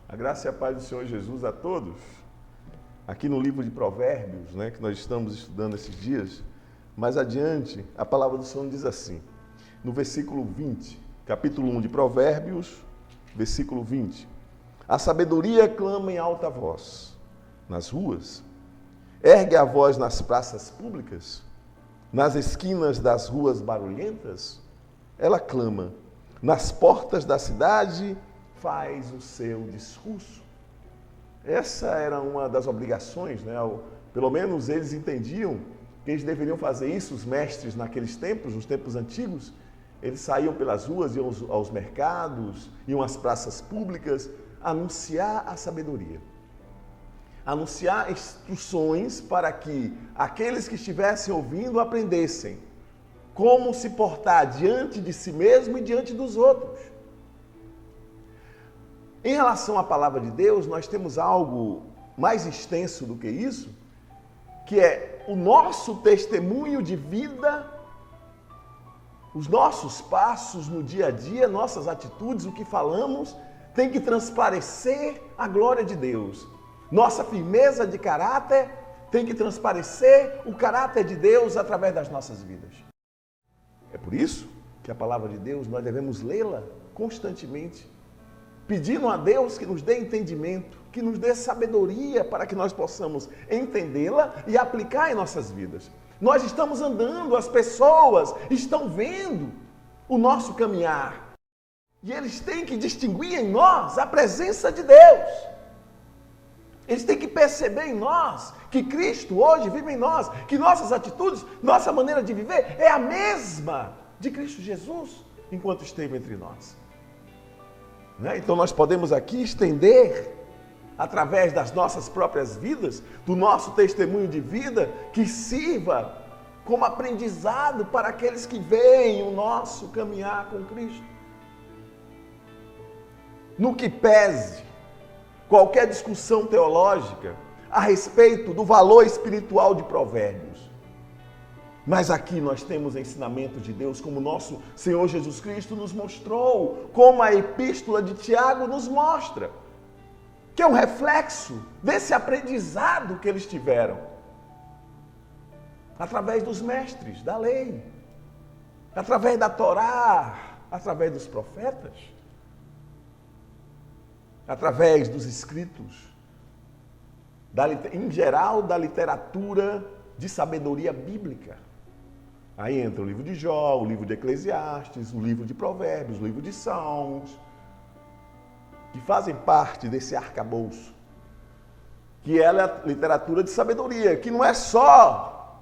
A graça e a paz do Senhor Jesus a todos. Aqui no livro de Provérbios, que nós estamos estudando esses dias, mais adiante, a palavra do Senhor diz assim, no versículo 20, capítulo 1 de Provérbios, versículo 20. A sabedoria clama em alta voz nas ruas, ergue a voz nas praças públicas, nas esquinas das ruas barulhentas, ela clama, nas portas da cidade faz o seu discurso. Essa era uma das obrigações, pelo menos eles entendiam que eles deveriam fazer isso, os mestres naqueles tempos, nos tempos antigos, eles saíam pelas ruas, iam aos mercados, iam às praças públicas, anunciar a sabedoria. Anunciar instruções para que aqueles que estivessem ouvindo aprendessem como se portar diante de si mesmo e diante dos outros. Em relação à palavra de Deus, nós temos algo mais extenso do que isso, que é o nosso testemunho de vida, os nossos passos no dia a dia, nossas atitudes, o que falamos, tem que transparecer a glória de Deus. Nossa firmeza de caráter tem que transparecer o caráter de Deus através das nossas vidas. É por isso que a palavra de Deus, nós devemos lê-la constantemente, pedindo a Deus que nos dê entendimento, que nos dê sabedoria para que nós possamos entendê-la e aplicar em nossas vidas. Nós estamos andando, as pessoas estão vendo o nosso caminhar. E eles têm que distinguir em nós a presença de Deus. Eles têm que perceber em nós que Cristo hoje vive em nós, que nossas atitudes, nossa maneira de viver é a mesma de Cristo Jesus enquanto esteve entre nós. Então nós podemos aqui estender, através das nossas próprias vidas, do nosso testemunho de vida, que sirva como aprendizado para aqueles que veem o nosso caminhar com Cristo. No que pese qualquer discussão teológica a respeito do valor espiritual de Provérbios, mas aqui nós temos ensinamento de Deus, como nosso Senhor Jesus Cristo nos mostrou, como a epístola de Tiago nos mostra, que é um reflexo desse aprendizado que eles tiveram, através dos mestres da lei, através da Torá, através dos profetas, através dos escritos, em geral da literatura de sabedoria bíblica. Aí entra o livro de Jó, o livro de Eclesiastes, o livro de Provérbios, o livro de Salmos, que fazem parte desse arcabouço, que é a literatura de sabedoria, que não é só,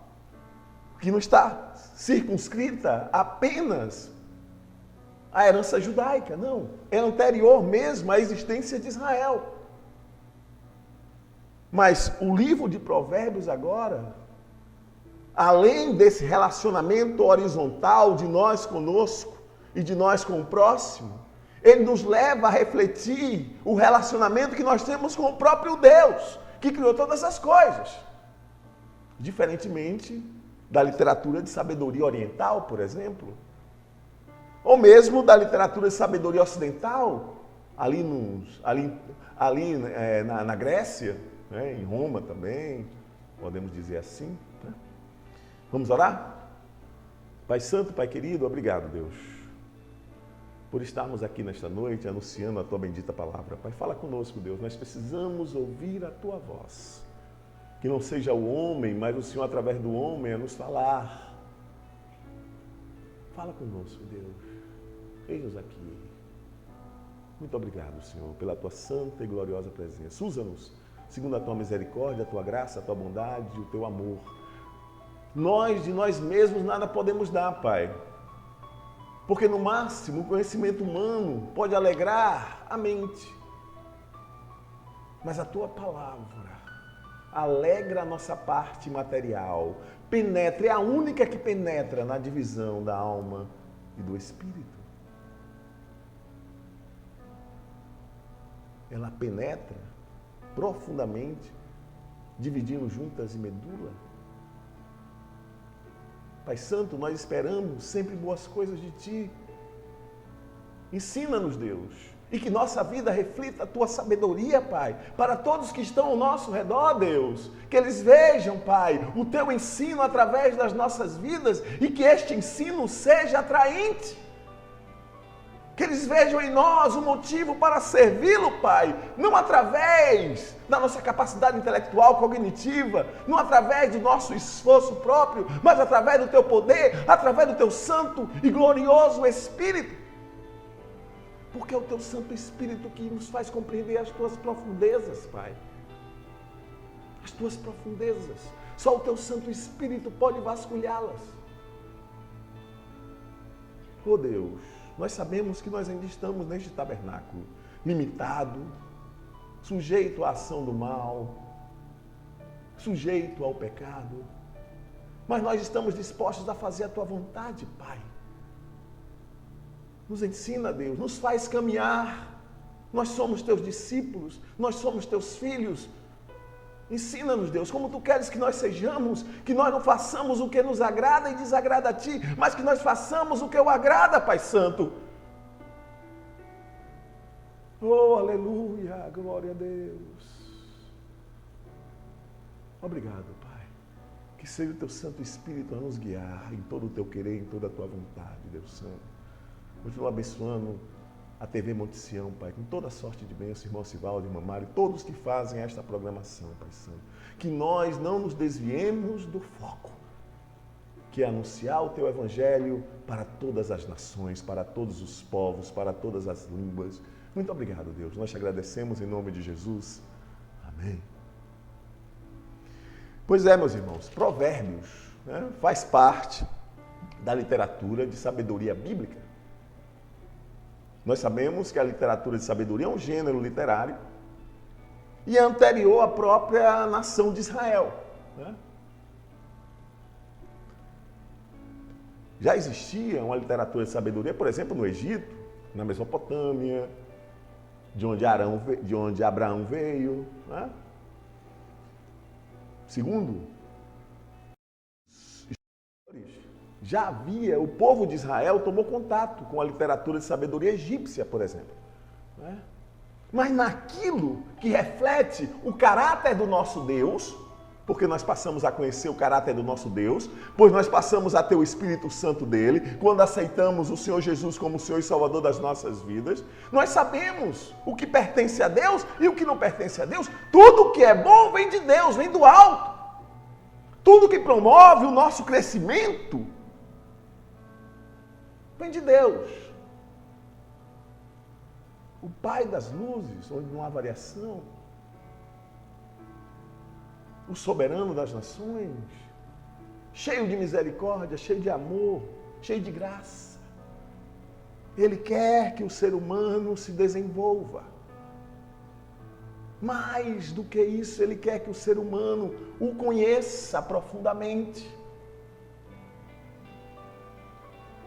que não está circunscrita apenas à herança judaica, não. É anterior mesmo à existência de Israel. Mas o livro de Provérbios agora, além desse relacionamento horizontal de nós conosco e de nós com o próximo, ele nos leva a refletir o relacionamento que nós temos com o próprio Deus, que criou todas as coisas. Diferentemente da literatura de sabedoria oriental, por exemplo, ou mesmo da literatura de sabedoria ocidental, na Grécia, em Roma também, podemos dizer assim. Vamos orar? Pai Santo, Pai querido, obrigado, Deus, por estarmos aqui nesta noite anunciando a Tua bendita palavra. Pai, fala conosco, Deus, nós precisamos ouvir a Tua voz. Que não seja o homem, mas o Senhor, através do homem, a nos falar. Fala conosco, Deus. Eis-nos aqui. Muito obrigado, Senhor, pela Tua santa e gloriosa presença. Usa-nos, segundo a Tua misericórdia, a Tua graça, a Tua bondade e o Teu amor. Nós, de nós mesmos, nada podemos dar, Pai. Porque, no máximo, o conhecimento humano pode alegrar a mente. Mas a Tua palavra alegra a nossa parte material. Penetra, é a única que penetra na divisão da alma e do espírito. Ela penetra profundamente, dividindo juntas e medula. Pai Santo, nós esperamos sempre boas coisas de Ti. Ensina-nos, Deus. E que nossa vida reflita a tua sabedoria, Pai, para todos que estão ao nosso redor, Deus. Que eles vejam, Pai, o teu ensino através das nossas vidas e que este ensino seja atraente. Que eles vejam em nós um motivo para servi-lo, Pai, não através da nossa capacidade intelectual, cognitiva, não através do nosso esforço próprio, mas através do teu poder, através do teu santo e glorioso Espírito. Porque é o teu Santo Espírito que nos faz compreender as tuas profundezas, Pai. As tuas profundezas. Só o teu Santo Espírito pode vasculhá-las. Oh Deus, nós sabemos que nós ainda estamos neste tabernáculo, limitado, sujeito à ação do mal, sujeito ao pecado. Mas nós estamos dispostos a fazer a tua vontade, Pai. Nos ensina, Deus, nos faz caminhar. Nós somos teus discípulos, nós somos teus filhos. Ensina-nos, Deus, como tu queres que nós sejamos, que nós não façamos o que nos agrada e desagrada a ti, mas que nós façamos o que eu agrada, Pai Santo. Oh, aleluia, glória a Deus. Obrigado, Pai. Que seja o teu Santo Espírito a nos guiar em todo o teu querer, em toda a tua vontade, Deus Santo. Continua abençoando a TV Monte Sião, Pai, com toda a sorte de bênção, irmão Sivaldo, irmã Mário, todos que fazem esta programação, Pai Santo. Que nós não nos desviemos do foco, que é anunciar o teu evangelho para todas as nações, para todos os povos, para todas as línguas. Muito obrigado, Deus. Nós te agradecemos em nome de Jesus. Amém. Pois é, meus irmãos, Provérbios, né, faz parte da literatura de sabedoria bíblica. Nós sabemos que a literatura de sabedoria é um gênero literário e é anterior à própria nação de Israel, né? Já existia uma literatura de sabedoria, por exemplo, no Egito, na Mesopotâmia, de onde Abraão veio, né? Segundo, já havia, o povo de Israel tomou contato com a literatura de sabedoria egípcia, por exemplo. Né? Mas naquilo que reflete o caráter do nosso Deus, porque nós passamos a conhecer o caráter do nosso Deus, pois nós passamos a ter o Espírito Santo dele, quando aceitamos o Senhor Jesus como o Senhor e Salvador das nossas vidas, nós sabemos o que pertence a Deus e o que não pertence a Deus. Tudo que é bom vem de Deus, vem do alto. Tudo que promove o nosso crescimento vem de Deus. O Pai das luzes, onde não há variação. O soberano das nações, cheio de misericórdia, cheio de amor, cheio de graça. Ele quer que o ser humano se desenvolva. Mais do que isso, ele quer que o ser humano o conheça profundamente.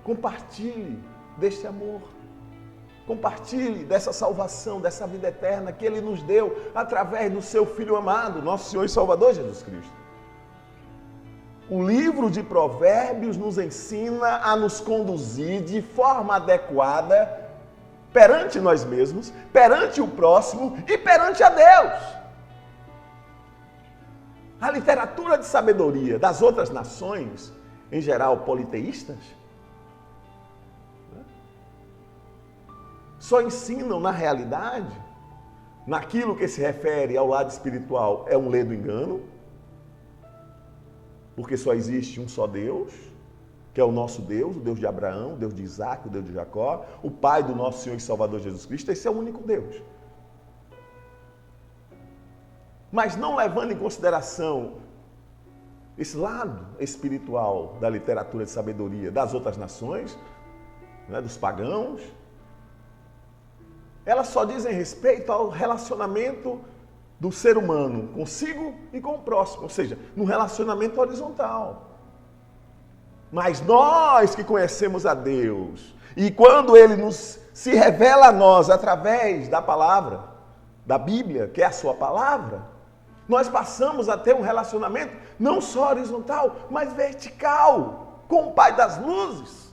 Compartilhe deste amor. Compartilhe dessa salvação, dessa vida eterna que Ele nos deu através do Seu Filho amado, nosso Senhor e Salvador Jesus Cristo. O livro de Provérbios nos ensina a nos conduzir de forma adequada perante nós mesmos, perante o próximo e perante a Deus. A literatura de sabedoria das outras nações, em geral politeístas, só ensinam na realidade, naquilo que se refere ao lado espiritual, é um ledo engano, porque só existe um só Deus, que é o nosso Deus, o Deus de Abraão, o Deus de Isaac, o Deus de Jacó, o Pai do nosso Senhor e Salvador Jesus Cristo. Esse é o único Deus. Mas não levando em consideração esse lado espiritual da literatura de sabedoria das outras nações, né, dos pagãos, elas só dizem respeito ao relacionamento do ser humano consigo e com o próximo, ou seja, no relacionamento horizontal. Mas nós que conhecemos a Deus, e quando Ele se revela a nós através da palavra, da Bíblia, que é a sua palavra, nós passamos a ter um relacionamento não só horizontal, mas vertical, com o Pai das luzes,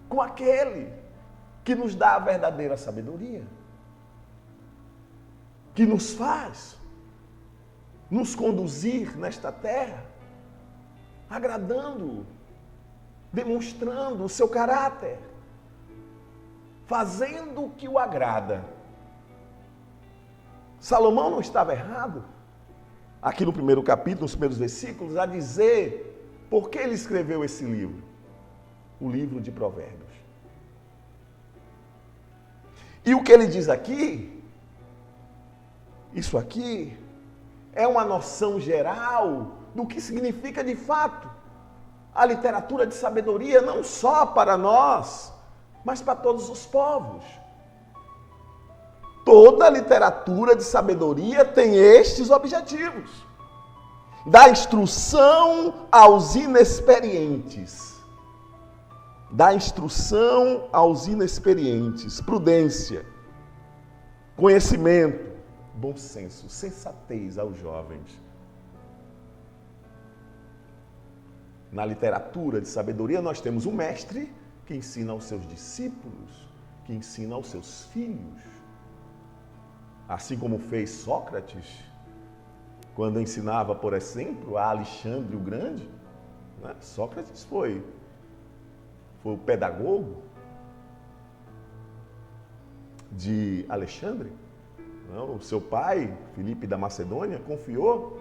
com aquele que nos dá a verdadeira sabedoria, que nos faz nos conduzir nesta terra, agradando-o, demonstrando o seu caráter, fazendo o que o agrada. Salomão não estava errado, aqui no primeiro capítulo, nos primeiros versículos, a dizer por que ele escreveu esse livro, o livro de Provérbios. E o que ele diz aqui, isso aqui, é uma noção geral do que significa de fato a literatura de sabedoria, não só para nós, mas para todos os povos. Toda literatura de sabedoria tem estes objetivos: dar instrução aos inexperientes. Dar instrução aos inexperientes, prudência, conhecimento, bom senso, sensatez aos jovens. Na literatura de sabedoria nós temos um mestre que ensina aos seus discípulos, que ensina aos seus filhos. Assim como fez Sócrates, quando ensinava, por exemplo, a Alexandre o Grande, né? Sócrates foi o pedagogo de Alexandre. O seu pai, Filipe da Macedônia, confiou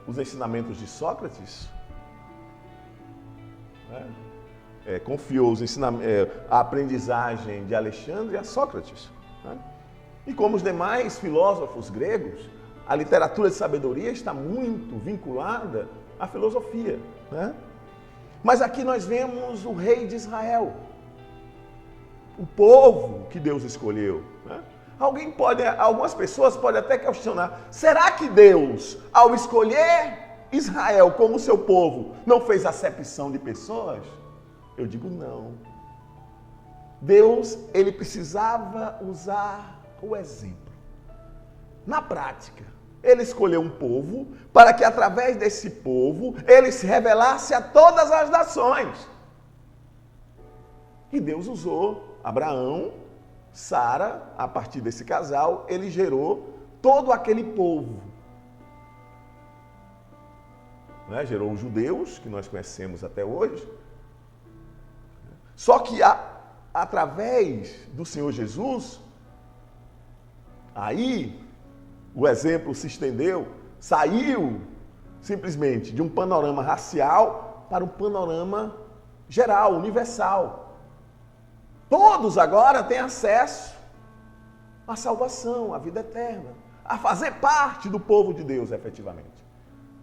os ensinamentos de Sócrates, confiou a aprendizagem de Alexandre a Sócrates. E como os demais filósofos gregos, a literatura de sabedoria está muito vinculada à filosofia. Mas aqui nós vemos o rei de Israel, o povo que Deus escolheu. Algumas pessoas podem até questionar: será que Deus, ao escolher Israel como seu povo, não fez acepção de pessoas? Eu digo não. Deus, ele precisava usar o exemplo. Na prática, ele escolheu um povo para que através desse povo ele se revelasse a todas as nações. E Deus usou Abraão, Sara, a partir desse casal, ele gerou todo aquele povo. Gerou os judeus, que nós conhecemos até hoje. Só que através do Senhor Jesus, aí o exemplo se estendeu, saiu simplesmente de um panorama racial para um panorama geral, universal. Todos agora têm acesso à salvação, à vida eterna, a fazer parte do povo de Deus, efetivamente.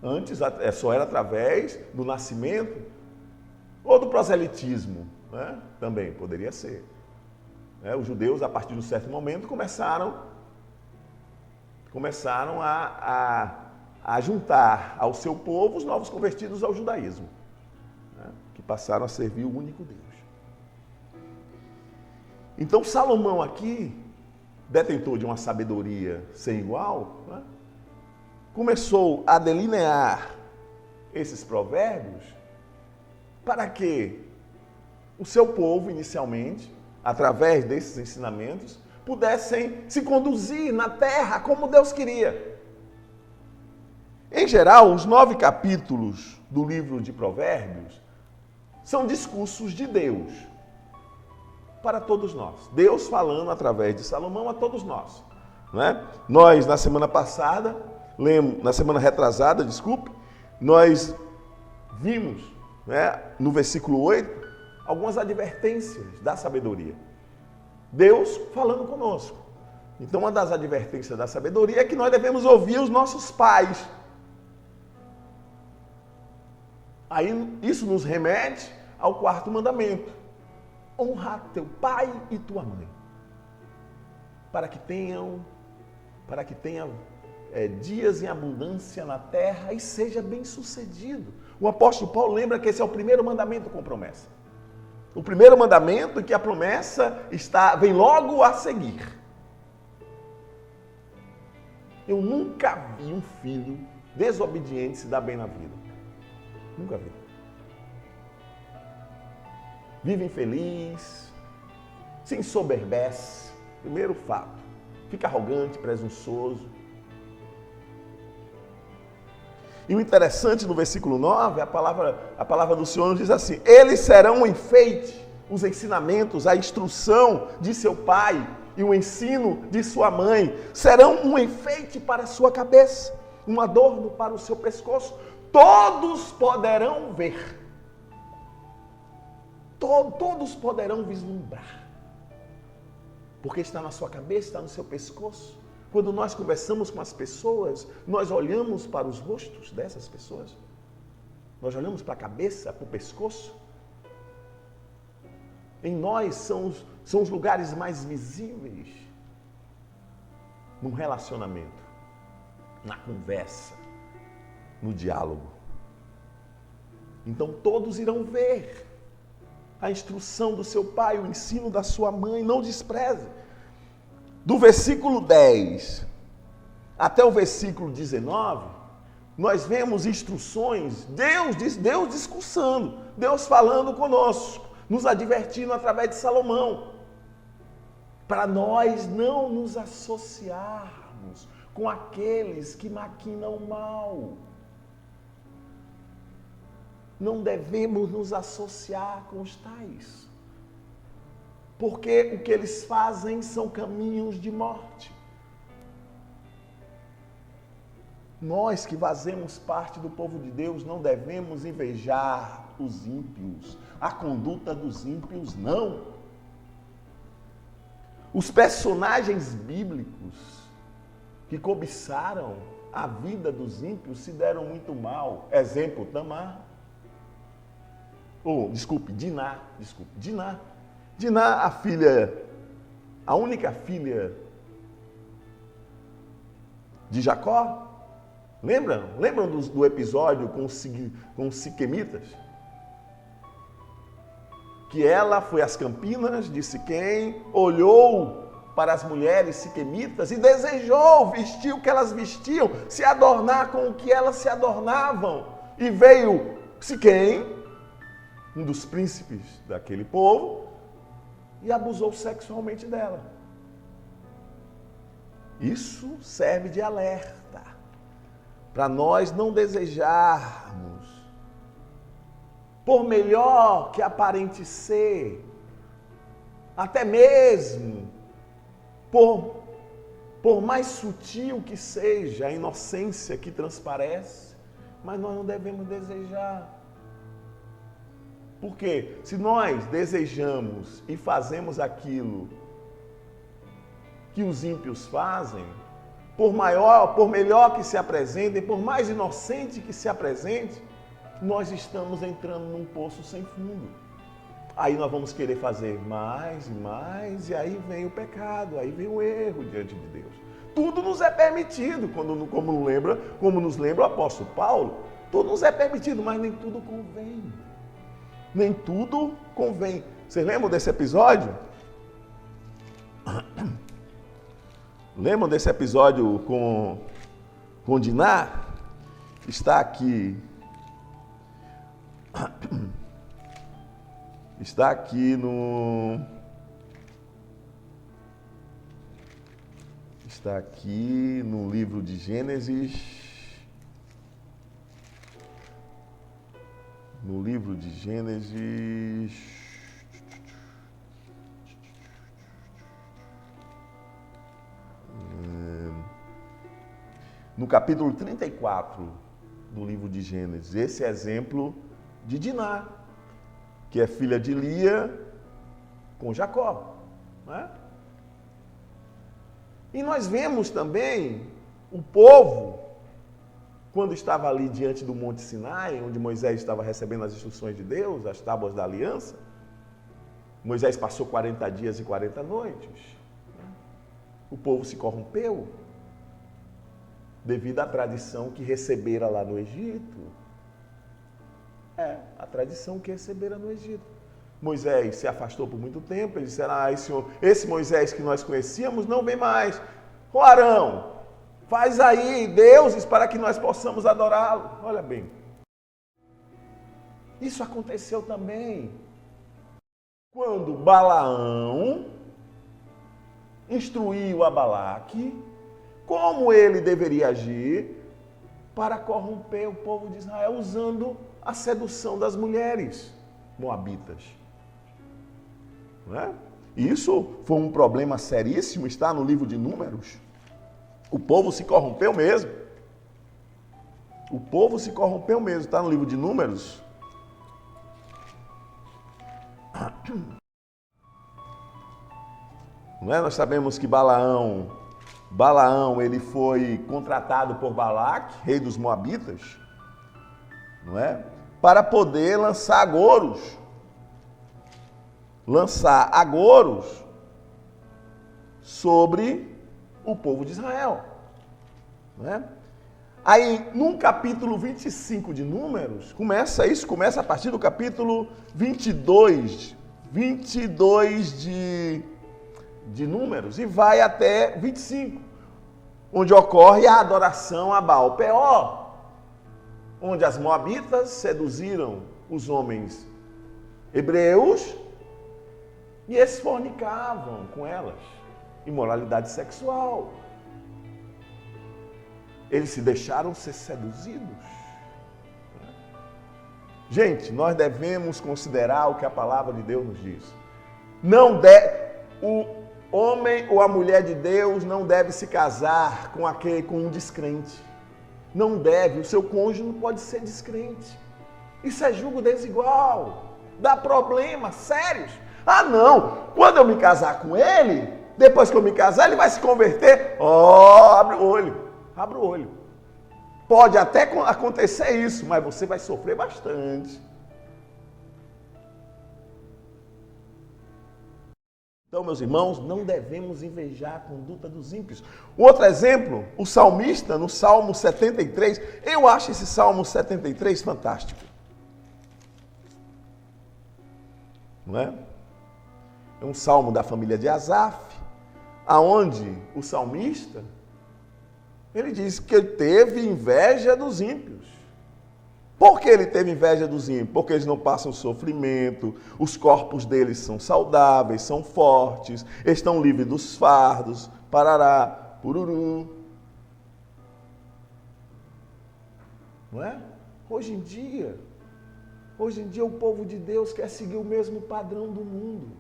Antes só era através do nascimento ou do proselitismo, também poderia ser. Os judeus, a partir de um certo momento, começaram a juntar ao seu povo os novos convertidos ao judaísmo, que passaram a servir o único Deus. Então Salomão aqui, detentor de uma sabedoria sem igual, começou a delinear esses provérbios para que o seu povo, inicialmente, através desses ensinamentos, pudessem se conduzir na terra como Deus queria. Em geral, os 9 capítulos do livro de Provérbios são discursos de Deus para todos nós. Deus falando através de Salomão a todos nós. Nós, na semana retrasada, nós vimos, no versículo 8, algumas advertências da sabedoria. Deus falando conosco. Então, uma das advertências da sabedoria é que nós devemos ouvir os nossos pais. Aí, isso nos remete ao 4º mandamento: honrar teu pai e tua mãe, para que tenha dias em abundância na terra e seja bem-sucedido. O apóstolo Paulo lembra que esse é o primeiro mandamento com promessa. O primeiro mandamento, que a promessa vem logo a seguir. Eu nunca vi um filho desobediente se dar bem na vida. Nunca vi. Vive infeliz, se ensoberbece. Primeiro fato. Fica arrogante, presunçoso. E o interessante no versículo 9, a palavra do Senhor nos diz assim: eles serão um enfeite, os ensinamentos, a instrução de seu pai e o ensino de sua mãe serão um enfeite para a sua cabeça, um adorno para o seu pescoço. Todos poderão ver. Todos poderão vislumbrar. Porque está na sua cabeça, está no seu pescoço. Quando nós conversamos com as pessoas, nós olhamos para os rostos dessas pessoas. Nós olhamos para a cabeça, para o pescoço. Em nós são os lugares mais visíveis no relacionamento, na conversa, no diálogo. Então todos irão ver a instrução do seu pai, o ensino da sua mãe, não despreze. Do versículo 10 até o versículo 19, nós vemos instruções, Deus discursando, Deus falando conosco, nos advertindo através de Salomão, para nós não nos associarmos com aqueles que maquinam o mal. Não devemos nos associar com os tais, porque o que eles fazem são caminhos de morte. Nós que fazemos parte do povo de Deus não devemos invejar os ímpios, a conduta dos ímpios, não. Os personagens bíblicos que cobiçaram a vida dos ímpios se deram muito mal. Exemplo, Tamar. Diná. Diná, a única filha de Jacó. Lembram do episódio com os siquemitas? Que ela foi às campinas de Siquém, olhou para as mulheres siquemitas e desejou vestir o que elas vestiam, se adornar com o que elas se adornavam. E veio Siquém, um dos príncipes daquele povo, e abusou sexualmente dela. Isso serve de alerta para nós não desejarmos, por melhor que aparente ser, até mesmo por mais sutil que seja a inocência que transparece, mas nós não devemos desejar. Porque se nós desejamos e fazemos aquilo que os ímpios fazem, por melhor que se apresentem, por mais inocente que se apresente, nós estamos entrando num poço sem fundo. Aí nós vamos querer fazer mais e mais, e aí vem o pecado, aí vem o erro diante de Deus. Tudo nos é permitido, como nos lembra o apóstolo Paulo, tudo nos é permitido, mas nem tudo convém. Nem tudo convém. Vocês lembram desse episódio? Lembram desse episódio com Diná? Está aqui. Está aqui no livro de Gênesis. No livro de Gênesis, no capítulo 34 do livro de Gênesis, esse exemplo de Diná, que é filha de Lia com Jacó. Não é? E nós vemos também o povo, quando estava ali diante do Monte Sinai, onde Moisés estava recebendo as instruções de Deus, as tábuas da aliança, Moisés passou 40 dias e 40 noites. O povo se corrompeu devido à tradição que recebera lá no Egito. A tradição que recebera no Egito. Moisés se afastou por muito tempo, eles disseram, esse Moisés que nós conhecíamos não vem mais. Ô Arão, faz aí deuses para que nós possamos adorá-lo. Olha bem, isso aconteceu também quando Balaão instruiu a Balaque como ele deveria agir para corromper o povo de Israel usando a sedução das mulheres moabitas. Não é? Isso foi um problema seríssimo, está no livro de Números. O povo se corrompeu mesmo. O povo se corrompeu mesmo, está no livro de Números. Não é? Nós sabemos que Balaão, ele foi contratado por Balaque, rei dos Moabitas, não é? Para poder lançar agouros sobre o povo de Israel. Não é? Aí, no capítulo 25 de Números, começa a partir do capítulo 22 de Números e vai até 25, onde ocorre a adoração a Baal-Peor, onde as moabitas seduziram os homens hebreus e eles fornicavam com elas, imoralidade sexual. Eles se deixaram ser seduzidos. Gente, nós devemos considerar o que a palavra de Deus nos diz. O homem ou a mulher de Deus não deve se casar com um descrente. Não deve, o seu cônjuge não pode ser descrente. Isso é julgo desigual, dá problemas sérios. Ah não, quando eu me casar com ele, depois que eu me casar, ele vai se converter. Abre o olho. Pode até acontecer isso, mas você vai sofrer bastante. Então, meus irmãos, não devemos invejar a conduta dos ímpios. Outro exemplo, o salmista, no Salmo 73, eu acho esse Salmo 73 fantástico. Não é? É um salmo da família de Asaf, aonde o salmista, ele diz que ele teve inveja dos ímpios. Por que ele teve inveja dos ímpios? Porque eles não passam sofrimento, os corpos deles são saudáveis, são fortes, estão livres dos fardos, parará, pururu. Não é? Hoje em dia o povo de Deus quer seguir o mesmo padrão do mundo.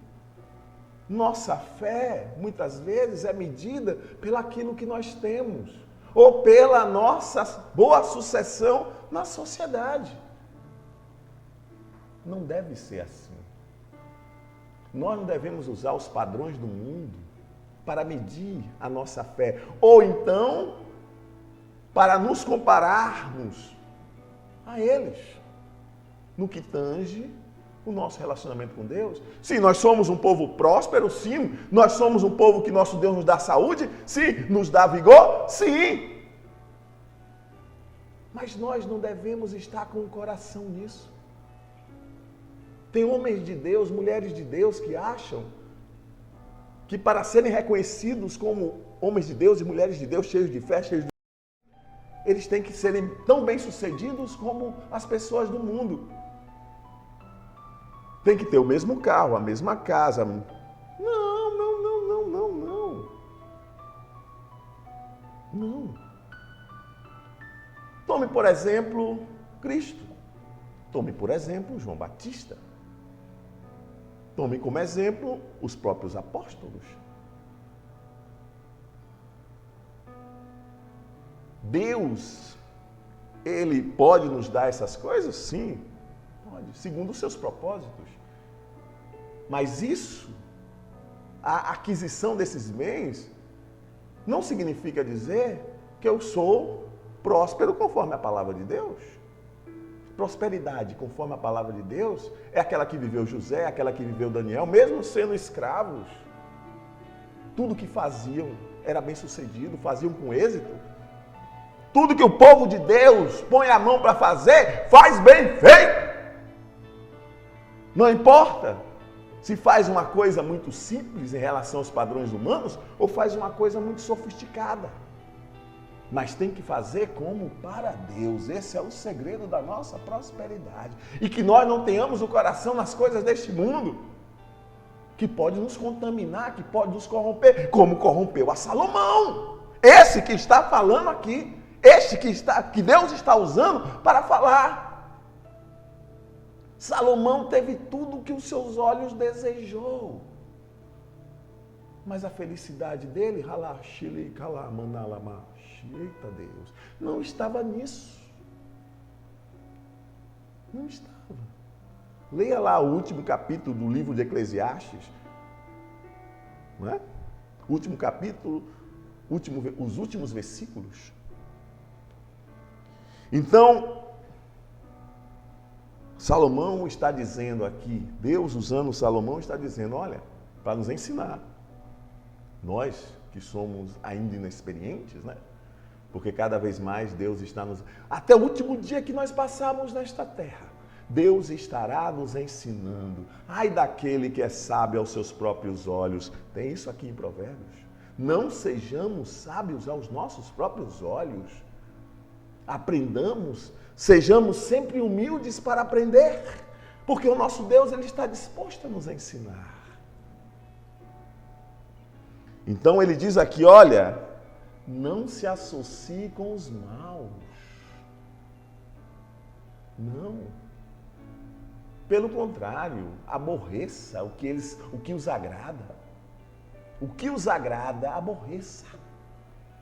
Nossa fé, muitas vezes, é medida pelaquilo que nós temos, ou pela nossa boa sucessão na sociedade. Não deve ser assim. Nós não devemos usar os padrões do mundo para medir a nossa fé, ou então para nos compararmos a eles no que tange o nosso relacionamento com Deus. Sim, nós somos um povo próspero, sim. Nós somos um povo que nosso Deus nos dá saúde, sim. Nos dá vigor, sim. Mas nós não devemos estar com o coração nisso. Tem homens de Deus, mulheres de Deus que acham que para serem reconhecidos como homens de Deus e mulheres de Deus cheios de fé, eles têm que serem tão bem-sucedidos como as pessoas do mundo. Tem que ter o mesmo carro, a mesma casa. Não. Tome, por exemplo, Cristo. Tome, por exemplo, João Batista. Tome como exemplo os próprios apóstolos. Deus, Ele pode nos dar essas coisas? Sim, pode, segundo os seus propósitos. Mas isso, a aquisição desses bens, não significa dizer que eu sou próspero conforme a palavra de Deus. Prosperidade conforme a palavra de Deus é aquela que viveu José, aquela que viveu Daniel, mesmo sendo escravos. Tudo que faziam era bem sucedido, faziam com êxito. Tudo que o povo de Deus põe a mão para fazer, faz bem feito. Não importa se faz uma coisa muito simples em relação aos padrões humanos ou faz uma coisa muito sofisticada. Mas tem que fazer como para Deus. Esse é o segredo da nossa prosperidade. E que nós não tenhamos o coração nas coisas deste mundo. que pode nos contaminar, que pode nos corromper, como corrompeu a Salomão. Esse que está falando aqui, que Deus está usando para falar. Salomão teve tudo o que os seus olhos desejou. Mas a felicidade dele, eita Deus, não estava nisso. Não estava. Leia lá o último capítulo do livro de Eclesiastes. Não é? O último capítulo, os últimos versículos. Então, Salomão está dizendo aqui, Deus usando Salomão está dizendo, olha, para nos ensinar. Nós que somos ainda inexperientes, né? Porque cada vez mais Deus está nos... Até o último dia que nós passamos nesta terra, Deus estará nos ensinando. Ai daquele que é sábio aos seus próprios olhos. Tem isso aqui em Provérbios. Não sejamos sábios aos nossos próprios olhos. Aprendamos, sejamos sempre humildes para aprender. Porque o nosso Deus, Ele está disposto a nos ensinar. Então ele diz aqui, olha, não se associe com os maus. Não. Pelo contrário, aborreça o que os agrada. O que os agrada, aborreça.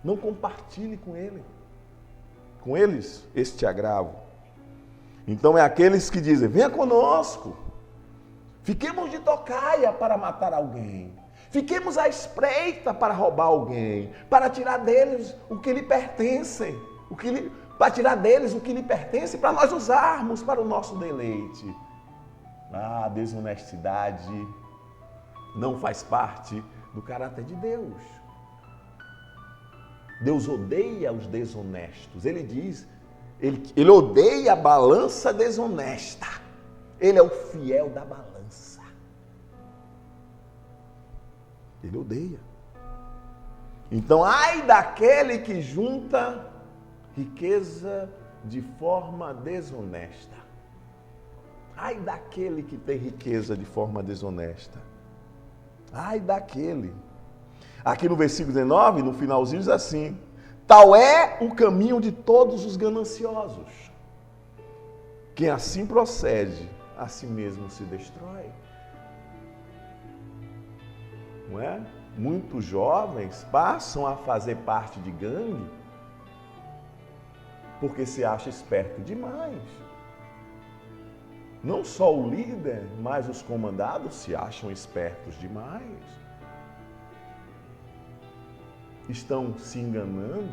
Não compartilhe com eles este agravo. Então é aqueles que dizem, venha conosco, fiquemos de tocaia para matar alguém. Fiquemos à espreita para roubar alguém, para tirar deles o que lhe pertence, para tirar deles o que lhe pertence, para nós usarmos para o nosso deleite. A desonestidade não faz parte do caráter de Deus. Deus odeia os desonestos. Ele diz, ele odeia a balança desonesta. Ele é o fiel da balança. Ele odeia. Então, ai daquele que junta riqueza de forma desonesta. Ai daquele que tem riqueza de forma desonesta. Ai daquele. Aqui no versículo 19, no finalzinho, diz assim: tal é o caminho de todos os gananciosos. Quem assim procede, a si mesmo se destrói. Não é? Muitos jovens passam a fazer parte de gangue porque se acha esperto demais. Não só o líder, mas os comandados se acham espertos demais. Estão se enganando,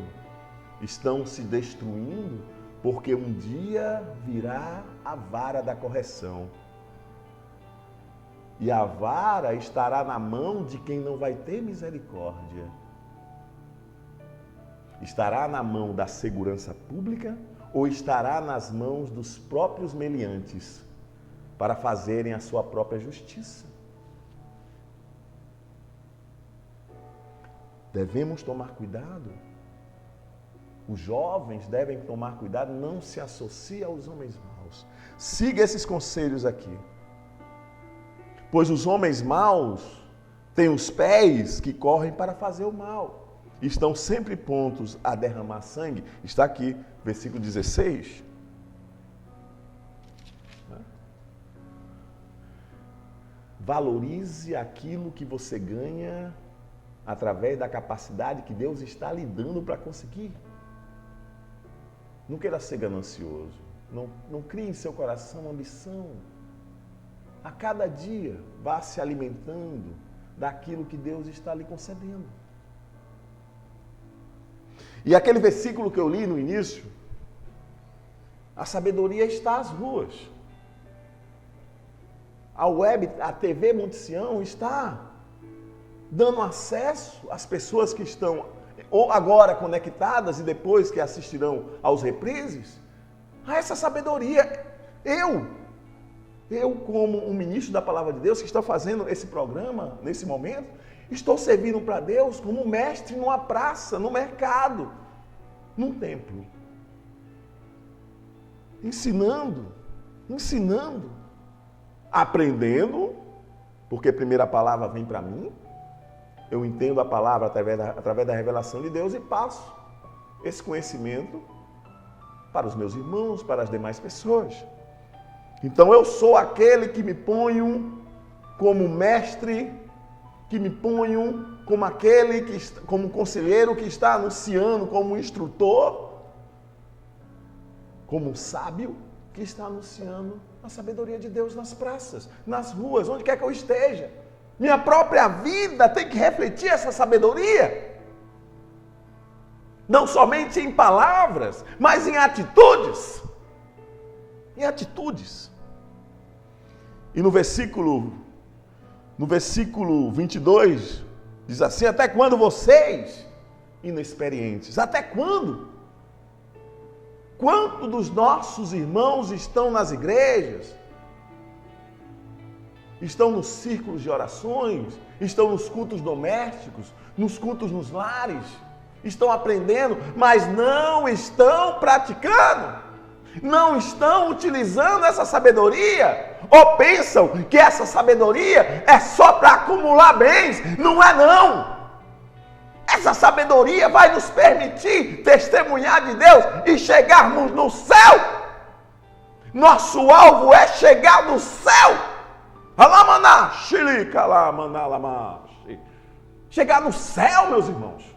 estão se destruindo, porque um dia virá a vara da correção. E a vara estará na mão de quem não vai ter misericórdia. Estará na mão da segurança pública ou estará nas mãos dos próprios meliantes para fazerem a sua própria justiça? Devemos tomar cuidado. Os jovens devem tomar cuidado, não se associe aos homens maus. Siga esses conselhos aqui. Pois os homens maus têm os pés que correm para fazer o mal. Estão sempre prontos a derramar sangue. Está aqui, versículo 16. Valorize aquilo que você ganha através da capacidade que Deus está lhe dando para conseguir. Não queira ser ganancioso. Não crie em seu coração ambição. A cada dia, vá se alimentando daquilo que Deus está lhe concedendo. E aquele versículo que eu li no início, a sabedoria está às ruas. A web, a TV Monte Sião está dando acesso às pessoas que estão ou agora conectadas e depois que assistirão aos reprises, a essa sabedoria. Eu, como um ministro da Palavra de Deus que está fazendo esse programa, nesse momento, estou servindo para Deus como mestre numa praça, no mercado, num templo. Ensinando, aprendendo Porque primeiro a palavra vem para mim, eu entendo a palavra através da revelação de Deus e passo esse conhecimento para os meus irmãos, para as demais pessoas. Então eu sou aquele que me ponho como mestre, que me ponho como aquele como conselheiro que está anunciando, como instrutor, como um sábio que está anunciando a sabedoria de Deus nas praças, nas ruas, onde quer que eu esteja. Minha própria vida tem que refletir essa sabedoria. Não somente em palavras, mas em atitudes. Em atitudes. E no versículo 22, diz assim: até quando vocês, inexperientes, até quando? Quantos dos nossos irmãos estão nas igrejas? Estão nos círculos de orações? Estão nos cultos domésticos? Nos cultos nos lares? Estão aprendendo, mas não estão praticando? Não estão utilizando essa sabedoria? Ou pensam que essa sabedoria é só para acumular bens? Não é não! Essa sabedoria vai nos permitir testemunhar de Deus e chegarmos no céu. Nosso alvo é chegar no céu. Chegar no céu, meus irmãos.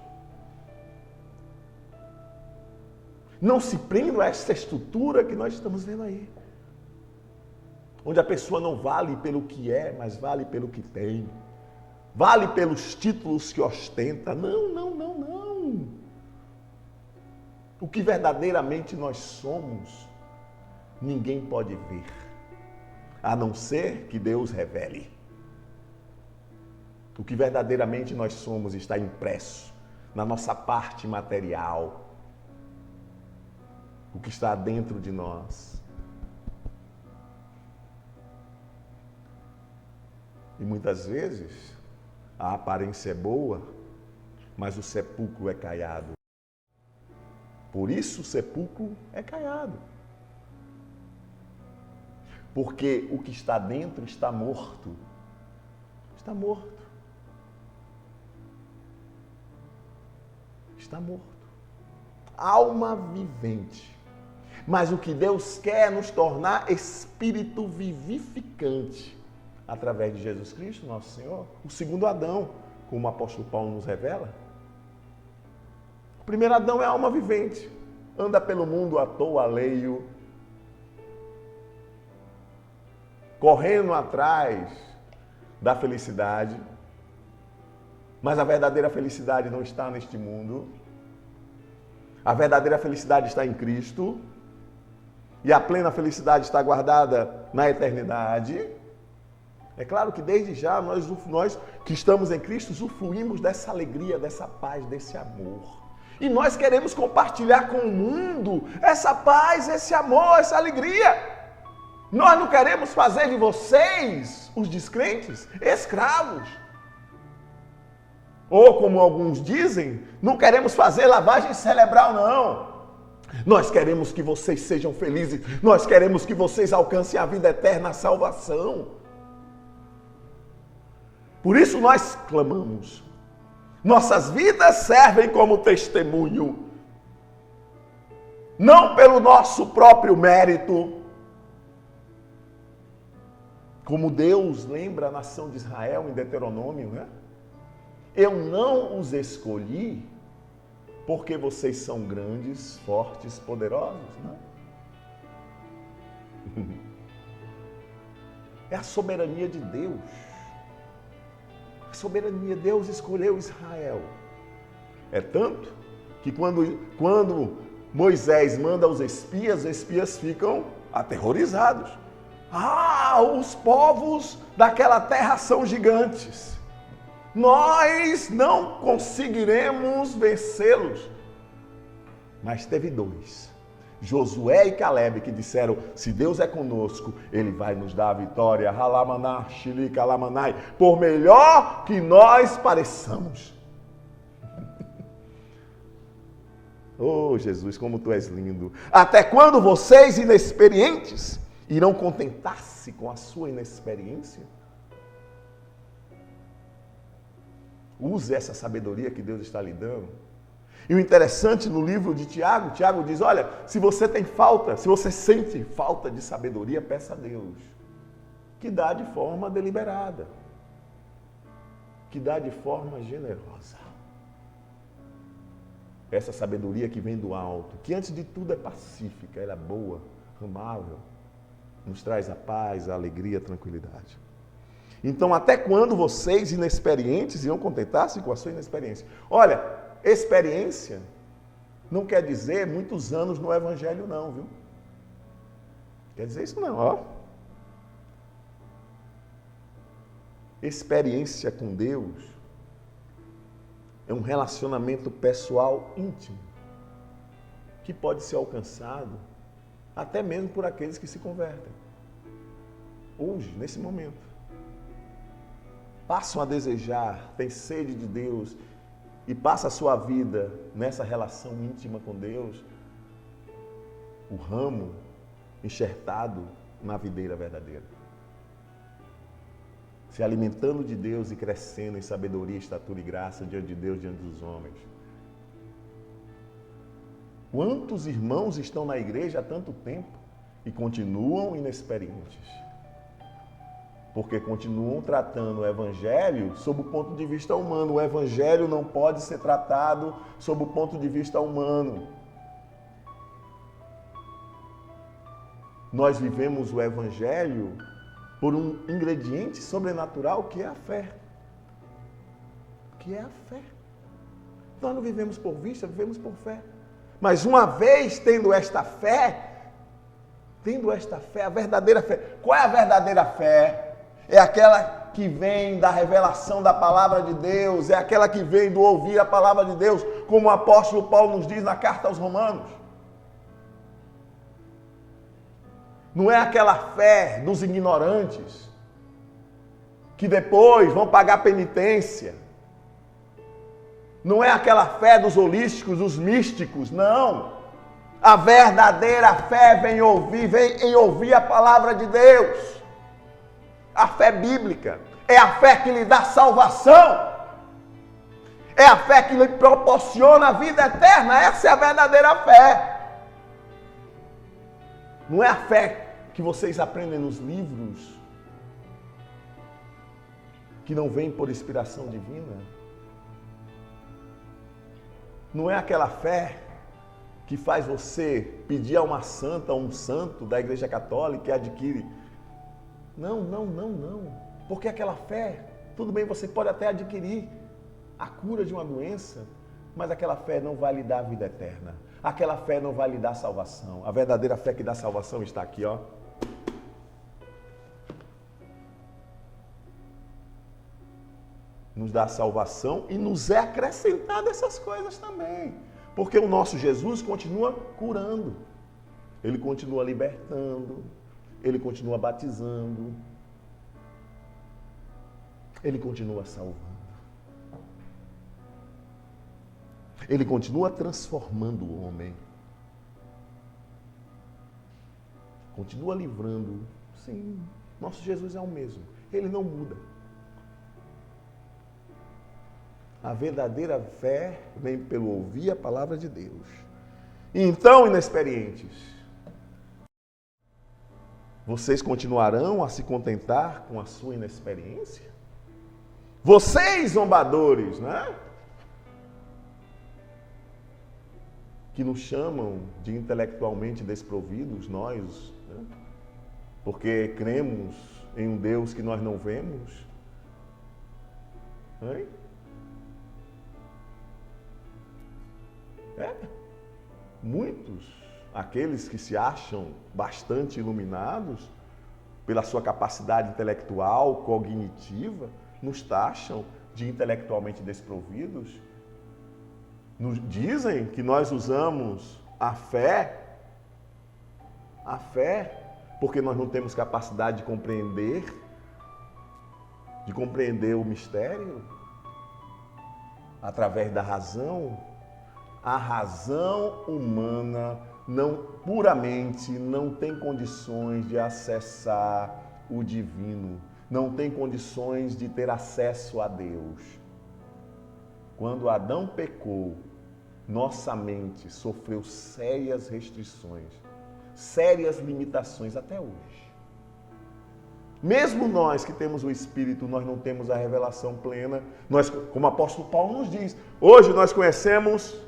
Não se prendam a essa estrutura que nós estamos vendo aí. Onde a pessoa não vale pelo que é, mas vale pelo que tem. Vale pelos títulos que ostenta. Não, não, não, não. O que verdadeiramente nós somos, ninguém pode ver, a não ser que Deus revele. O que verdadeiramente nós somos está impresso na nossa parte material. O que está dentro de nós. E muitas vezes a aparência é boa, mas o sepulcro é caiado. Por isso o sepulcro é caiado. Porque o que está dentro está morto. Está morto. Está morto. Alma vivente. Mas o que Deus quer é nos tornar espírito vivificante. Através de Jesus Cristo, nosso Senhor. O segundo Adão, como o apóstolo Paulo nos revela. O primeiro Adão é a alma vivente. Anda pelo mundo à toa, alheio. Correndo atrás da felicidade. Mas a verdadeira felicidade não está neste mundo. A verdadeira felicidade está em Cristo. E a plena felicidade está guardada na eternidade. É claro que desde já nós que estamos em Cristo usufruímos dessa alegria, dessa paz, desse amor. E nós queremos compartilhar com o mundo essa paz, esse amor, essa alegria. Nós não queremos fazer de vocês, os descrentes, escravos. Ou como alguns dizem, não queremos fazer lavagem cerebral, não. Nós queremos que vocês sejam felizes. Nós queremos que vocês alcancem a vida eterna, a salvação. Por isso nós clamamos. Nossas vidas servem como testemunho. Não pelo nosso próprio mérito. Como Deus lembra a nação de Israel em Deuteronômio, né? Eu não os escolhi porque vocês são grandes, fortes, poderosos, né? É a soberania de Deus. A soberania de Deus escolheu Israel. É tanto que quando Moisés manda os espias ficam aterrorizados. Os povos daquela terra são gigantes. Nós não conseguiremos vencê-los. Mas teve dois, Josué e Caleb, que disseram: se Deus é conosco, Ele vai nos dar a vitória. Por melhor que nós pareçamos. Oh Jesus, como Tu és lindo. Até quando vocês, inexperientes, irão contentar-se com a sua inexperiência? Use essa sabedoria que Deus está lhe dando. E o interessante no livro de Tiago, Tiago diz, olha, se você tem falta, se você sente falta de sabedoria, peça a Deus, que dá de forma deliberada, que dá de forma generosa. Essa sabedoria que vem do alto, que antes de tudo é pacífica, ela é boa, amável, nos traz a paz, a alegria, a tranquilidade. Então, até quando vocês, inexperientes, iam contentar-se com a sua inexperiência? Olha, experiência não quer dizer muitos anos no Evangelho, não, viu? Quer dizer isso não, ó. Experiência com Deus é um relacionamento pessoal íntimo, que pode ser alcançado até mesmo por aqueles que se convertem. Hoje, nesse momento. Passam a desejar, têm sede de Deus e passa a sua vida nessa relação íntima com Deus, o ramo enxertado na videira verdadeira. Se alimentando de Deus e crescendo em sabedoria, estatura e graça diante de Deus, diante dos homens. Quantos irmãos estão na igreja há tanto tempo e continuam inexperientes? Porque continuam tratando o Evangelho sob o ponto de vista humano. O Evangelho não pode ser tratado sob o ponto de vista humano. Nós vivemos o Evangelho por um ingrediente sobrenatural que é a fé. Que é a fé. Nós não vivemos por vista, vivemos por fé. Mas uma vez tendo esta fé, a verdadeira fé. Qual é a verdadeira fé? É aquela que vem da revelação da palavra de Deus, é aquela que vem do ouvir a palavra de Deus, como o apóstolo Paulo nos diz na carta aos Romanos. Não é aquela fé dos ignorantes, que depois vão pagar penitência. Não é aquela fé dos holísticos, dos místicos, não. A verdadeira fé vem em ouvir a palavra de Deus. A fé bíblica é a fé que lhe dá salvação. É a fé que lhe proporciona a vida eterna. Essa é a verdadeira fé. Não é a fé que vocês aprendem nos livros, que não vem por inspiração divina. Não é aquela fé que faz você pedir a uma santa ou um santo da Igreja Católica e adquire. Não. Porque aquela fé, tudo bem, você pode até adquirir a cura de uma doença, mas aquela fé não vai lhe dar a vida eterna. Aquela fé não vai lhe dar salvação. A verdadeira fé que dá salvação está aqui, ó. Nos dá salvação e nos é acrescentado essas coisas também. Porque o nosso Jesus continua curando. Ele continua libertando. Ele continua batizando. Ele continua salvando. Ele continua transformando o homem. Continua livrando. Sim, nosso Jesus é o mesmo. Ele não muda. A verdadeira fé vem pelo ouvir a palavra de Deus. Então, inexperientes, vocês continuarão a se contentar com a sua inexperiência? Vocês, zombadores, né? Que nos chamam de intelectualmente desprovidos, nós, né? Porque cremos em um Deus que nós não vemos. Hein? Muitos, aqueles que se acham bastante iluminados pela sua capacidade intelectual, cognitiva, nos taxam de intelectualmente desprovidos. Nos dizem que nós usamos a fé, porque nós não temos capacidade de compreender o mistério através da razão. A razão humana puramente não tem condições de acessar o divino, não tem condições de ter acesso a Deus. quando Adão pecou, nossa mente sofreu sérias restrições, sérias limitações até hoje. Mesmo nós que temos o Espírito, nós não temos a revelação plena. Nós, como o apóstolo Paulo nos diz, hoje nós conhecemos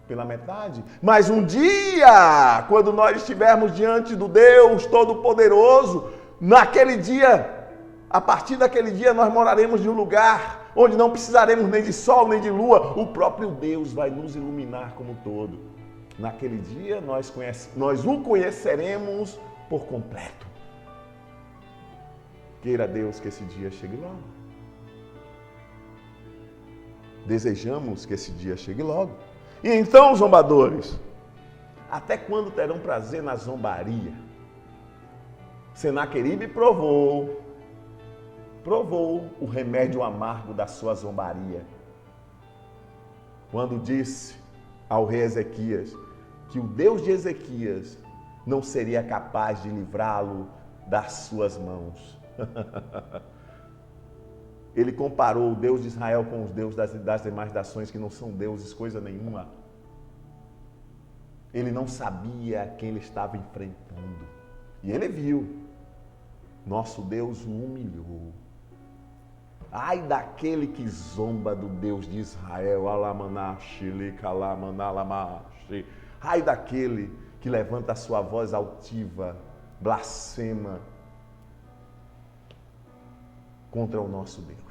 pela metade, mas um dia, quando nós estivermos diante do Deus Todo-Poderoso, naquele dia, a partir daquele dia nós moraremos em um lugar onde não precisaremos nem de sol, nem de lua, o próprio Deus vai nos iluminar como um todo. Naquele dia nós o conheceremos por completo. Queira Deus que esse dia chegue logo. Desejamos que esse dia chegue logo. E então, zombadores, até quando terão prazer na zombaria? Senaqueribe provou o remédio amargo da sua zombaria, quando disse ao rei Ezequias que o Deus de Ezequias não seria capaz de livrá-lo das suas mãos. Ele comparou o Deus de Israel com os deuses das demais nações que não são deuses coisa nenhuma. Ele não sabia quem ele estava enfrentando. E ele viu. Nosso Deus o humilhou. Ai daquele que zomba do Deus de Israel. Ai daquele que levanta a sua voz altiva, blasfema contra o nosso Deus.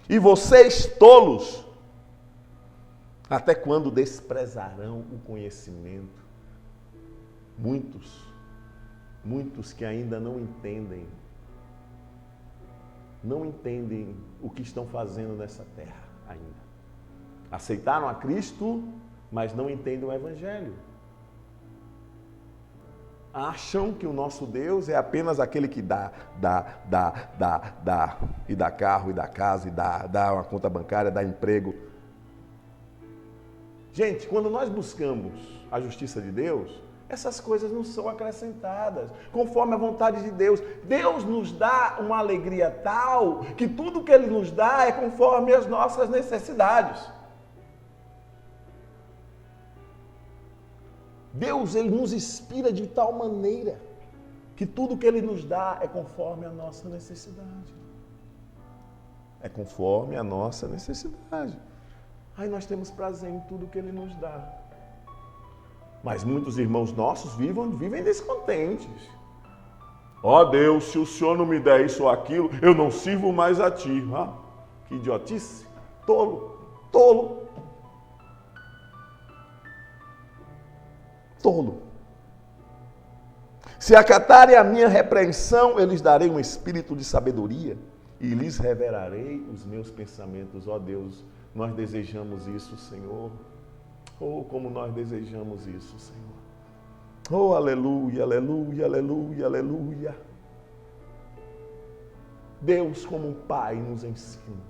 E vocês, tolos, até quando desprezarão o conhecimento? Muitos que ainda não entendem o que estão fazendo nessa terra ainda. Aceitaram a Cristo, mas não entendem o Evangelho. Acham que o nosso Deus é apenas aquele que dá, e dá carro, e dá casa, e dá uma conta bancária, dá emprego. Gente, quando nós buscamos a justiça de Deus, essas coisas não são acrescentadas, conforme a vontade de Deus. Deus nos dá uma alegria tal, que tudo que Ele nos dá é conforme as nossas necessidades. Deus, Ele nos inspira de tal maneira que tudo que Ele nos dá é conforme a nossa necessidade. É conforme a nossa necessidade. Aí nós temos prazer em tudo que Ele nos dá. Mas muitos irmãos nossos vivem descontentes. Ó Deus, se o Senhor não me der isso ou aquilo, eu não sirvo mais a Ti. Ah, que idiotice. Tolo. Se acatarem a minha repreensão, eu lhes darei um espírito de sabedoria e lhes revelarei os meus pensamentos. Ó Deus, nós desejamos isso, Senhor. Oh, como nós desejamos isso, Senhor. Oh, aleluia, aleluia, aleluia, aleluia. Deus, como um Pai, nos ensina.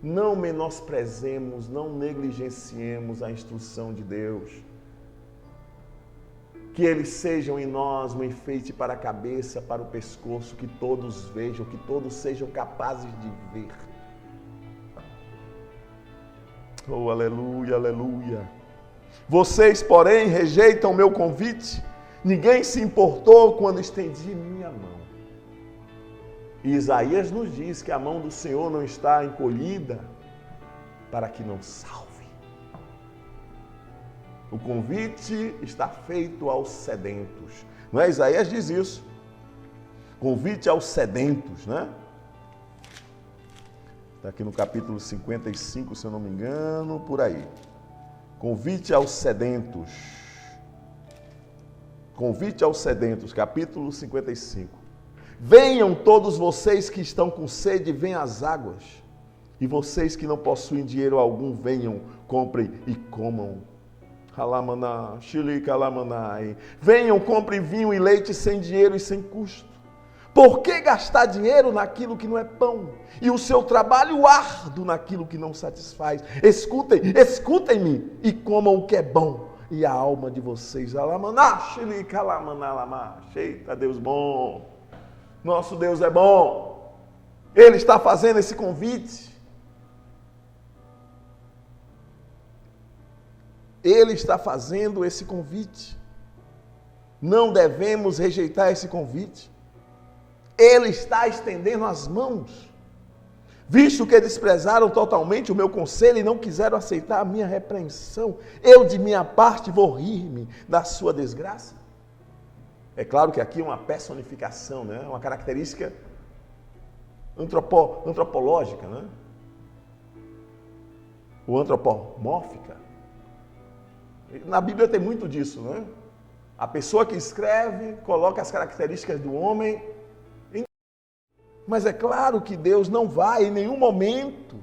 Não menosprezemos, não negligenciemos a instrução de Deus. Que eles sejam em nós um enfeite para a cabeça, para o pescoço, que todos vejam, que todos sejam capazes de ver. Oh, aleluia, aleluia. Vocês, porém, rejeitam o meu convite. Ninguém se importou quando estendi minha mão. E Isaías nos diz que a mão do Senhor não está encolhida para que não salve. O convite está feito aos sedentos. Não é? Isaías diz isso. Convite aos sedentos, né? Está aqui no capítulo 55, se eu não me engano, por aí. Convite aos sedentos. Convite aos sedentos, capítulo 55. Venham todos vocês que estão com sede, venham às águas. E vocês que não possuem dinheiro algum, venham, comprem e comam. Venham, comprem vinho e leite sem dinheiro e sem custo. Por que gastar dinheiro naquilo que não é pão? E o seu trabalho árduo naquilo que não satisfaz? Escutem-me e comam o que é bom. E a alma de vocês, eita, Deus bom. Nosso Deus é bom. Ele está fazendo esse convite. Ele está fazendo esse convite. Não devemos rejeitar esse convite. Ele está estendendo as mãos. Visto que desprezaram totalmente o meu conselho e não quiseram aceitar a minha repreensão, eu de minha parte vou rir-me da sua desgraça. É claro que aqui é uma personificação, né? Uma característica antropológica, né? Ou antropomórfica. Na Bíblia tem muito disso, né? A pessoa que escreve coloca as características do homem. Mas é claro que Deus não vai, em nenhum momento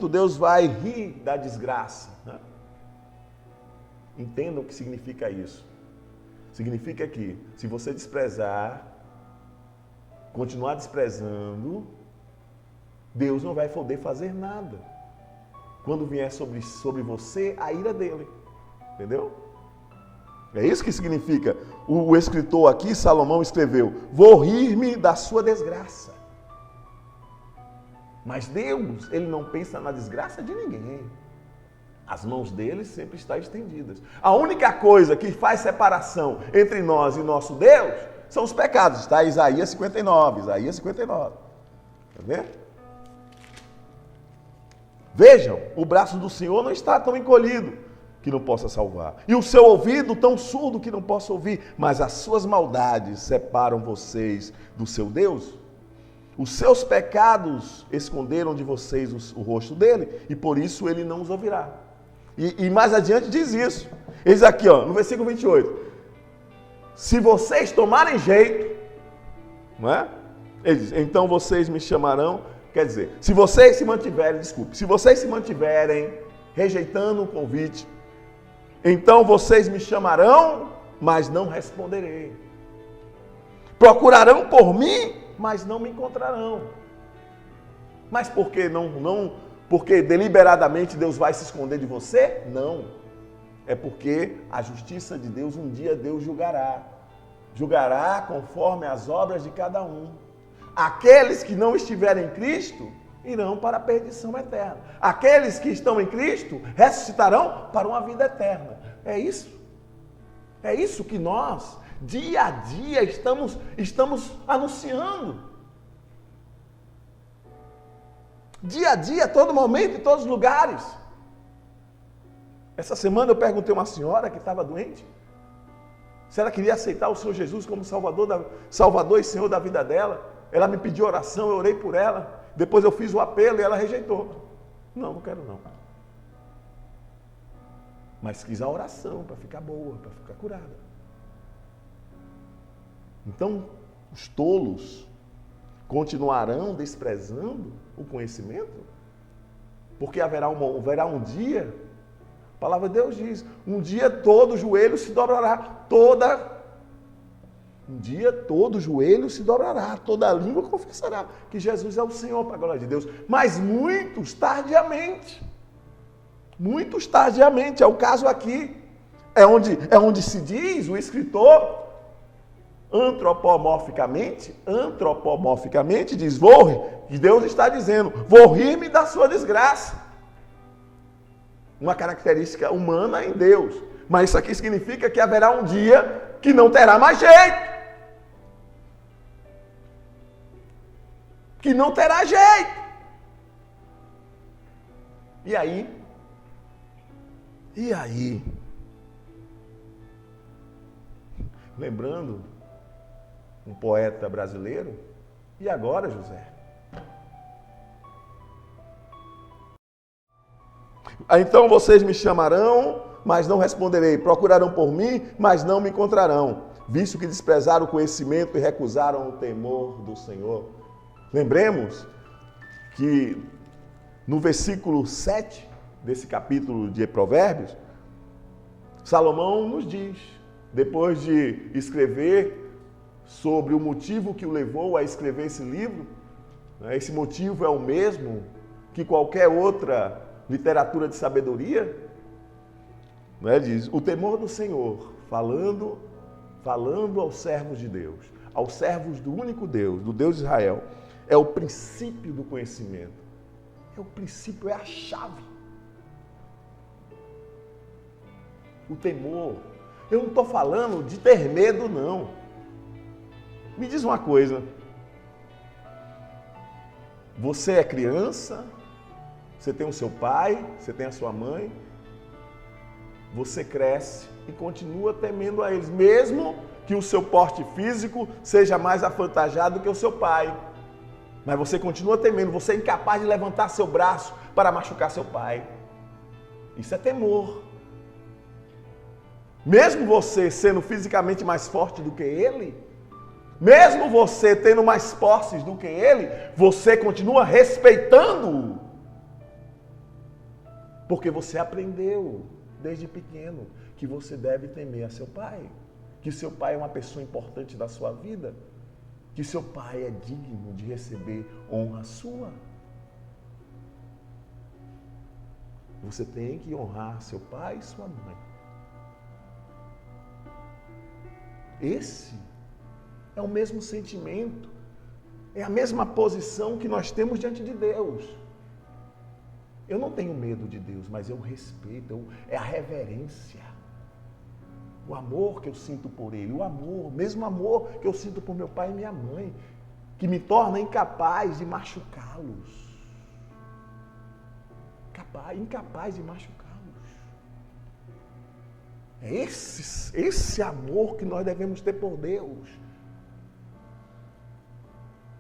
Deus vai rir da desgraça. Né? Entenda o que significa isso. Significa que, se você desprezar, continuar desprezando, Deus não vai poder fazer nada. Quando vier sobre você a ira dele. Entendeu? É isso que significa. O escritor aqui, Salomão, escreveu: vou rir-me da sua desgraça. Mas Deus, ele não pensa na desgraça de ninguém. As mãos dele sempre estão estendidas. A única coisa que faz separação entre nós e nosso Deus são os pecados. Está Isaías 59. Isaías 59. Está vendo? Vejam, o braço do Senhor não está tão encolhido que não possa salvar. E o seu ouvido tão surdo que não possa ouvir. Mas as suas maldades separam vocês do seu Deus. Os seus pecados esconderam de vocês o rosto dele, e por isso ele não os ouvirá. E mais adiante diz isso. Eis aqui, ó, no versículo 28. Se vocês tomarem jeito, não é? Ele diz, então vocês me chamarão. Quer dizer, se vocês se mantiverem rejeitando o convite, então vocês me chamarão, mas não responderei. Procurarão por mim, mas não me encontrarão. Mas por que não? Porque deliberadamente Deus vai se esconder de você? Não. É porque a justiça de Deus, um dia Deus julgará. Julgará conforme as obras de cada um. Aqueles que não estiverem em Cristo irão para a perdição eterna. Aqueles que estão em Cristo ressuscitarão para uma vida eterna. É isso. É isso que nós, dia a dia, estamos anunciando. Dia a dia, a todo momento, em todos os lugares. Essa semana eu perguntei a uma senhora que estava doente se ela queria aceitar o Senhor Jesus como Salvador e Senhor da vida dela. Ela me pediu oração, eu orei por ela. Depois eu fiz o apelo e ela rejeitou. Não quero não. Mas quis a oração para ficar boa, para ficar curada. Então, os tolos continuarão desprezando o conhecimento? Porque haverá um dia, a palavra de Deus diz, um dia todo joelho se dobrará, um dia todo joelho se dobrará, toda língua confessará que Jesus é o Senhor, para a glória de Deus. Mas muitos tardiamente, é o caso aqui, é onde se diz, o escritor, antropomorficamente diz, e Deus está dizendo, vou rir-me da sua desgraça. Uma característica humana em Deus. Mas isso aqui significa que haverá um dia que não terá mais jeito. Que não terá jeito. E aí? Lembrando um poeta brasileiro, e agora, José? Então vocês me chamarão, mas não responderei. Procurarão por mim, mas não me encontrarão. Visto que desprezaram o conhecimento e recusaram o temor do Senhor. Lembremos que no versículo 7 desse capítulo de Provérbios, Salomão nos diz, depois de escrever sobre o motivo que o levou a escrever esse livro, né, esse motivo é o mesmo que qualquer outra literatura de sabedoria, né, diz, o temor do Senhor, falando aos servos de Deus, aos servos do único Deus, do Deus de Israel, é o princípio do conhecimento. É o princípio, é a chave. O temor. Eu não estou falando de ter medo, não. Me diz uma coisa. Você é criança, você tem o seu pai, você tem a sua mãe, você cresce e continua temendo a eles, mesmo que o seu porte físico seja mais avantajado que o seu pai. Mas você continua temendo, você é incapaz de levantar seu braço para machucar seu pai. Isso é temor. Mesmo você sendo fisicamente mais forte do que ele, mesmo você tendo mais posses do que ele, você continua respeitando-o. Porque você aprendeu desde pequeno que você deve temer a seu pai, que seu pai é uma pessoa importante da sua vida, que seu pai é digno de receber honra sua. Você tem que honrar seu pai e sua mãe. Esse é o mesmo sentimento, é a mesma posição que nós temos diante de Deus. Eu não tenho medo de Deus, mas eu respeito, é a reverência. O amor que eu sinto por Ele, o amor, o mesmo amor que eu sinto por meu pai e minha mãe, que me torna incapaz de machucá-los. Incapaz de machucá-los. É esse amor que nós devemos ter por Deus.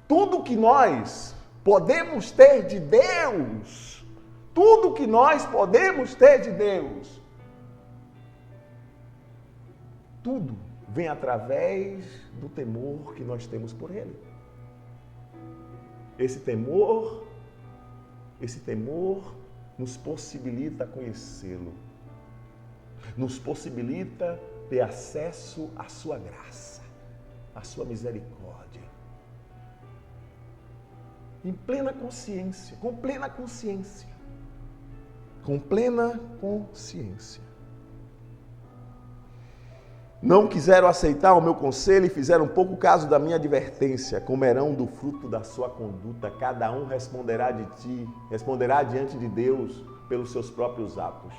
Tudo que nós podemos ter de Deus, tudo que nós podemos ter de Deus, tudo vem através do temor que nós temos por Ele. Esse temor nos possibilita conhecê-lo, nos possibilita ter acesso à sua graça, à sua misericórdia. Em plena consciência, com plena consciência. Com plena consciência. Não quiseram aceitar o meu conselho e fizeram pouco caso da minha advertência. Comerão do fruto da sua conduta. Cada um responderá diante de Deus pelos seus próprios atos.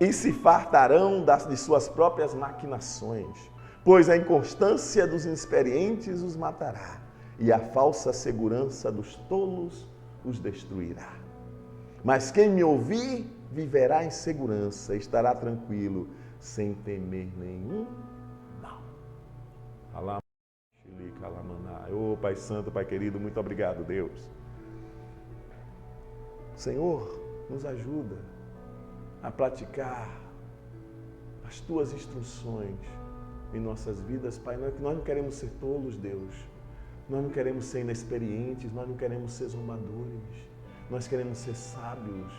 E se fartarão de suas próprias maquinações, pois a inconstância dos inexperientes os matará, e a falsa segurança dos tolos os destruirá. Mas quem me ouvir viverá em segurança, estará tranquilo, sem temer nenhum mal. Ô Pai Santo, Pai querido, muito obrigado, Deus. Senhor, nos ajuda a praticar as Tuas instruções em nossas vidas, Pai. Nós não queremos ser tolos, Deus. Nós não queremos ser inexperientes, nós não queremos ser zombadores. Nós queremos ser sábios.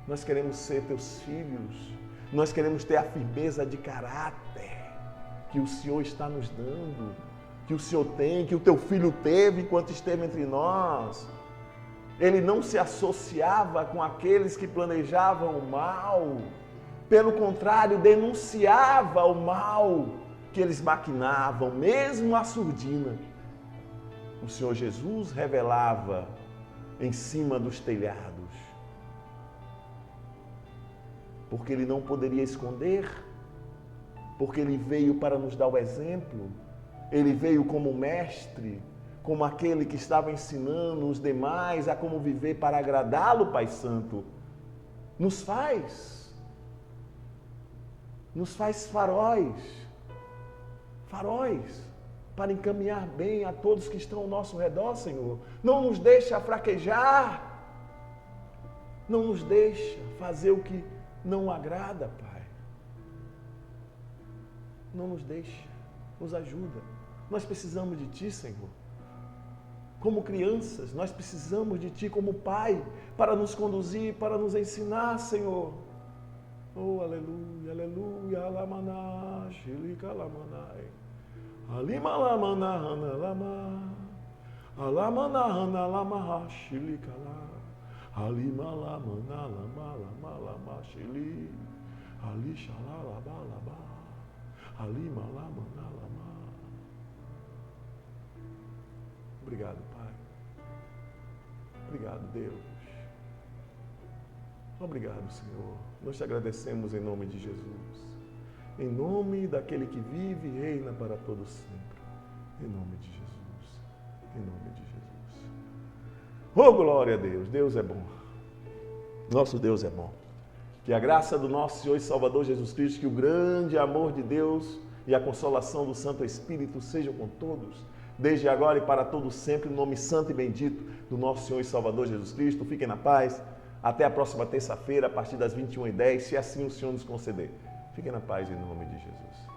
Nós queremos ser Teus filhos. Nós queremos ter a firmeza de caráter que o Senhor está nos dando, que o Senhor tem, que o Teu Filho teve enquanto esteve entre nós. Ele não se associava com aqueles que planejavam o mal. Pelo contrário, denunciava o mal que eles maquinavam, mesmo a surdina. O Senhor Jesus revelava em cima dos telhados, porque Ele não poderia esconder, porque Ele veio para nos dar o exemplo, Ele veio como mestre, como aquele que estava ensinando os demais a como viver para agradá-lo, Pai Santo. Nos faz faróis, para encaminhar bem a todos que estão ao nosso redor, Senhor. Não nos deixa fraquejar, não nos deixa fazer o que não agrada, Pai. Não nos deixa, nos ajuda. Nós precisamos de Ti, Senhor. Como crianças, nós precisamos de Ti como Pai, para nos conduzir, para nos ensinar, Senhor. Oh, aleluia, aleluia, alamaná, xilica, alamanai. Alimalamana, analama. Alamana, alama, xilica, lá. Alimalamana, lama, lama, lama, xili. Ali, xalalabalaba. Alima, lama, nalama. Obrigado, Pai. Obrigado, Deus. Obrigado, Senhor. Nós te agradecemos em nome de Jesus. Em nome daquele que vive e reina para todo sempre. Em nome de Jesus. Em nome de Jesus. Oh, glória a Deus. Deus é bom. Nosso Deus é bom. Que a graça do nosso Senhor e Salvador Jesus Cristo, que o grande amor de Deus e a consolação do Santo Espírito sejam com todos, desde agora e para todo sempre, no nome santo e bendito do nosso Senhor e Salvador Jesus Cristo. Fiquem na paz. Até a próxima terça-feira, a partir das 21h10, se assim o Senhor nos conceder. Fiquem na paz em nome de Jesus.